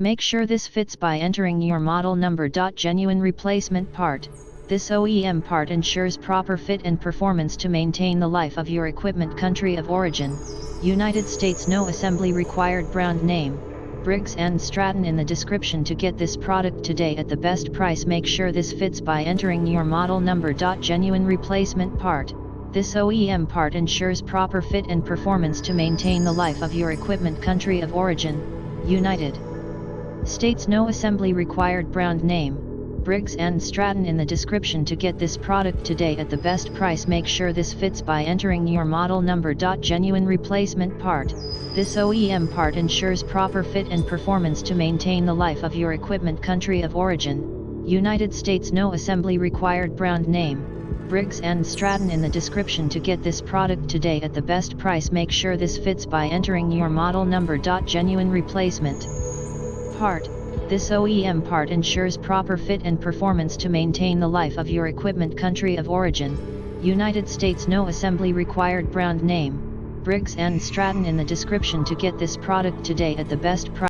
Make sure this fits by entering your model number. Genuine replacement part. This OEM part ensures proper fit and performance to maintain the life of your equipment. Country of origin, United States. No assembly required. Brand name, Briggs Stratton in the description. To get this product today at the best price, make sure this fits by entering your model number. Genuine replacement part. This OEM part ensures proper fit and performance to maintain the life of your equipment. Country of origin, United States. No assembly required. Brand name, Briggs Stratton in the description. To get this product today at the best price, make sure this fits by entering your model number. Genuine replacement part. This OEM part ensures proper fit and performance to maintain the life of your equipment. Country of origin, United States. No assembly required. Brand name, Briggs Stratton in the description. To get this product today at the best price, make sure this fits by entering your model number. Genuine replacement part. This OEM part ensures proper fit and performance to maintain the life of your equipment. Country of origin, United States. No assembly required. Brand name, Briggs Stratton in the description. To get this product today at the best price.